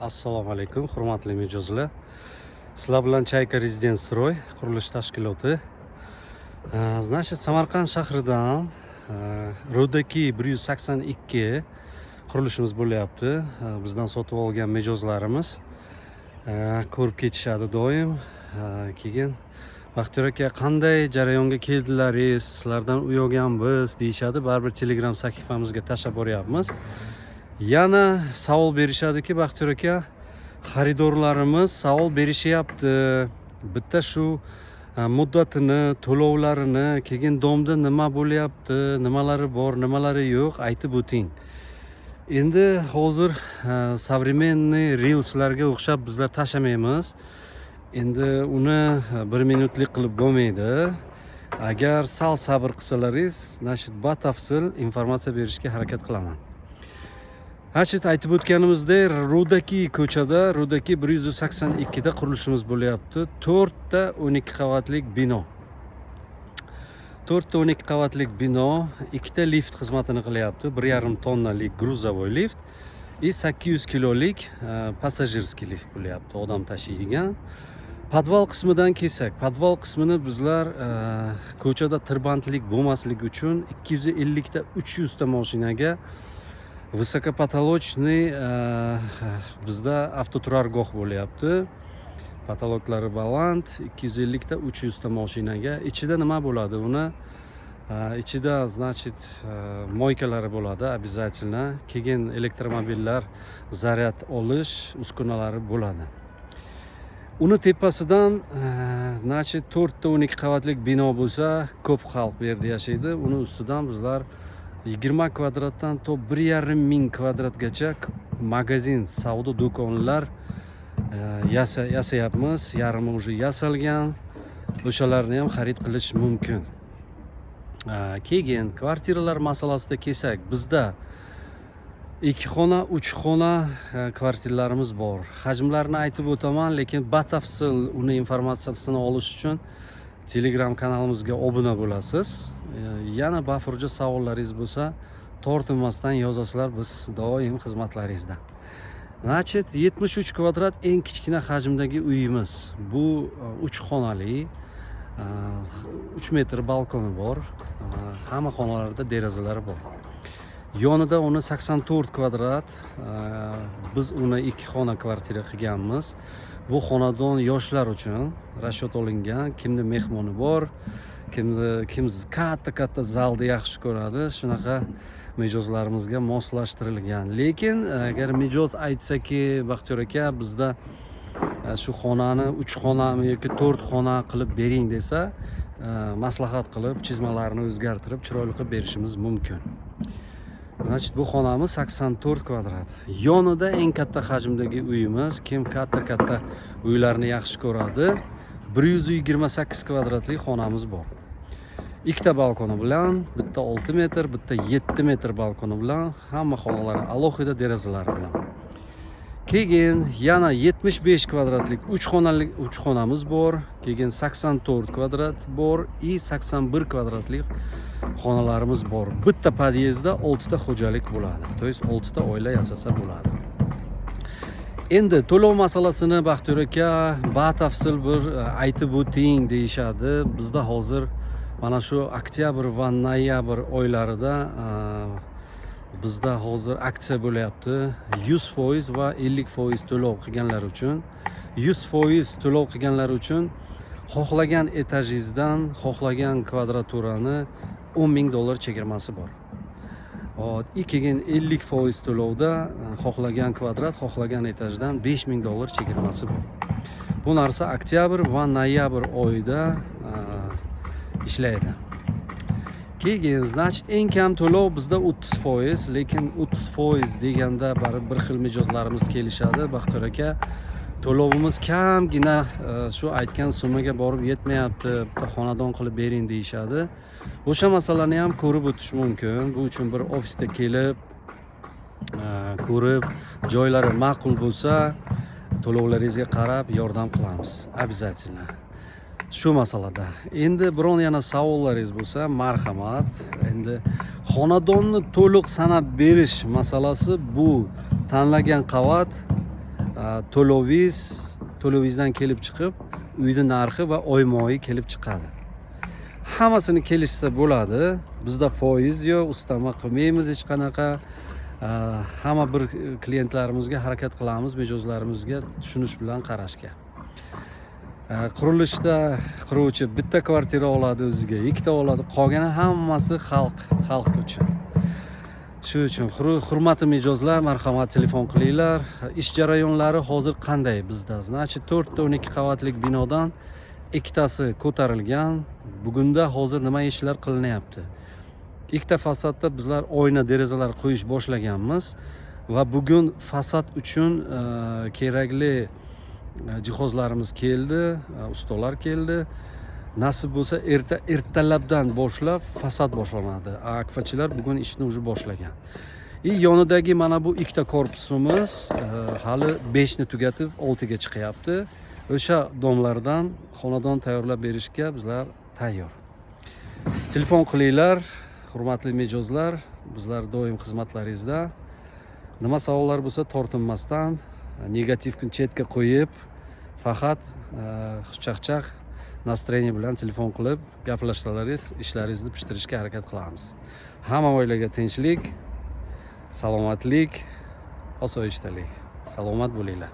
Assalomu alaykum, hurmatli mijozlar. Sizlar bilan Chayka Rezident Stroy qurilish tashkiloti. Значит, Samarqand shahridan Rodaki 182 qurilishimiz bo'lyapti. Bizdan sotib olgan mijozlarimiz ko'rib ketishadi doim. Keyin Baxtiyor aka, qanday jarayonga keldilaringiz, sizlardan uyolganmiz deyishadi. Baribir Telegram sahifamizga tashlab boryapmiz. Yana savol berishadiki, Baxtiyor aka, xaridorlarimiz savol berishyapti. Bitta shu muddatini, to'lovlarini, keyin domda nima bo'lyapti, nimalari bor, nimalari yo'q, aytib o'ting. Endi hozir современный reelslarga o'xshab bizlar tashlamaymiz. Endi uni 1 minutlik qilib bo'lmaydi. Agar sal sabr qilsalaringiz, batafsil informatsiya berishga harakat qilaman. Aytib o'tganimizdek, Rodaki ko'chada, Rodaki 182 da qurilishimiz bo'lyapti. 4 ta 12 qavatlik bino. 4 ta 12 qavatlik bino, 2 ta lift xizmatini qilyapti. 1,5 tonnalik gruzovoy lift va 800 kilolik passajirskiy lift bo'lyapti, odam tashiydigan. Podval qismidan kelsak, podval qismini bizlar ko'chada tirbandlik bo'lmasligi uchun 250 ta 300 ta mashinaga высокопотолочный bizda avtoturargoh bo'lyapti. Patologlari baland, 250 ta 300 ta mashinaga. Ichida nima bo'ladi? Uni ichida moykalari bo'ladi обязательно. Keyin elektromobillar zaryad olish uskunalari bo'ladi. Uni tepasidan 4 ta 12 qavatlik bino bo'lsa, ko'p xalq bu yerda yashaydi. Uni ustidan bizlar 20 kvadratdan to 1,5 ming kvadratgacha magazin, savdo do'konlar yasayapmiz. Yarmi уже yasalgan. O'shalarni ham xarid qilish mumkin. Keyin kvartiralar masalasida kelsak, bizda 2 xona, 3 xona kvartiralarimiz bor. Hajmlarini aytib o'taman, lekin batafsil uni informatsiyasini olish uchun Telegram kanalimizga obuna bo'lasiz. Yana bafurja savollaringiz bo'lsa, tortinmasdan yozasizlar, biz doim xizmatlaringizda. 73 kvadrat eng kichkina hajmdagi uyimiz. Bu 3 xonali, 3 metr balkoni bor. Hamma xonalarda derazalari bor. Yonida uni 84 kvadrat, biz uni 2 xona kvartira qilganmiz. Bu xonadon yoshlar uchun rashyot olingan. Kimda mehmoni bor, kim katta zalni yaxshi ko'radi, shunaqa mijozlarimizga moslashtirilgan. Lekin agar mijoz aytsaki, Baxtiyor aka, bizda shu xonani 3 xonami yoki 4 xona qilib bering desa, maslahat qilib, chizmalarni o'zgartirib, chiroyli qilib berishimiz mumkin. Bu xonamiz 84 kvadrat. Yonida eng katta hajmdagi uyimiz. Kim katta uylarni yaxshi ko'radi, 128 kvadratlik xonamiz bor. Ikkita balkoni bilan, bitta 6 metr, bitta 7 metr balkoni bilan, hamma xonalari alohida derazalari bilan. Keyin yana 75 kvadratlik 3 xonamiz bor. Keyin 84 kvadrat bor va 81 kvadratlik xonalarimiz bor. Bitta podyezdda 6 ta xo'jalik bo'ladi. To есть 6 ta oila yasasa bo'ladi. Endi to'lov masalasini Baxtiyor aka batafsil bir aytib o'ting deyishadi. Bizda hozir mana shu oktyabr va noyabr oylarida bizda hozir aksiya bo'lyapti. 100% va 50% to'lov qilganlar uchun, 100% to'lov qilganlar uchun xohlagan etajingizdan xohlagan kvadraturani $10,000 chegirmasi bor. Keyin 50% to'lovda xohlagan kvadrat, xohlagan etajdan $5,000 chegirmasi bor. Bu narsa oktyabr va noyabr oyida ishlaydi. Keyin eng kam to'lov bizda 30%, lekin 30% deganda bir xil mijozlarimiz kelishadi. Baxtiyor aka, to'lovimiz kamgina shu aytgan summaga borib yetmayapti, bitta xonadon qilib bering deyishadi. O'sha masalani ham ko'rib o'tish mumkin. Bu uchun bir ofisga kelib, ko'rib, joylari ma'qul bo'lsa, to'lovlaringizga qarab yordam qilamiz. Обязательно. Shu masalada. Endi biron yana savollaringiz bo'lsa, marhamat. Endi xonadonni to'liq sanab berish masalasi bu tanlagan qavat to'lovizdan kelib chiqib uyni narxi va oyma-oy kelib chiqadi. Hammasini kelishsa bo'ladi. Bizda foiz yo'q, ustama qilmaymiz hech qanaqa. Hamma bir klientlarimizga harakat qilamiz, mijozlarimizga tushunish bilan qarashga. Qurilishda quruvchi bitta kvartira oladi o'ziga, ikkita oladi, qolgani hammasi xalq uchun. Shu uchun hurmatli mijozlar, marhamat telefon qilinglar. Ish jarayonlari hozir qanday bizda? Значит, 4 ta 12 qavatlik binodan ikkitasi ko'tarilgan. Bugunda hozir nima ishlar qilinyapti? Ikkita fasadda bizlar oyna derazalar qo'yish boshlaganmiz va bugun fasad uchun kerakli jihozlarimiz keldi, ustalar keldi. Nasib bo'lsa ertalabdan boshlab fasad boshlanadi. Akfachilar bugun ishni уже boshlagan. Yonidagi mana bu ikkita korpusimiz hali 5 ni tugatib 6 ga chiqyapti. O'sha domlardan xonadon tayyorlab berishga bizlar tayyor. Telefon qilinglar, hurmatli mijozlar, bizlar doim xizmatlaringizda. Nima savollar bo'lsa tortinmasdan, negativni chetga qo'yib, faqat xushchaqchaq настроение bilan telefon qilib gaplashsalaringiz, ishlaringizni pishtirishga harakat qilamiz. Hamma oilaga tinchlik, salomatlik, osoyishtalik. Salomat bo'linglar.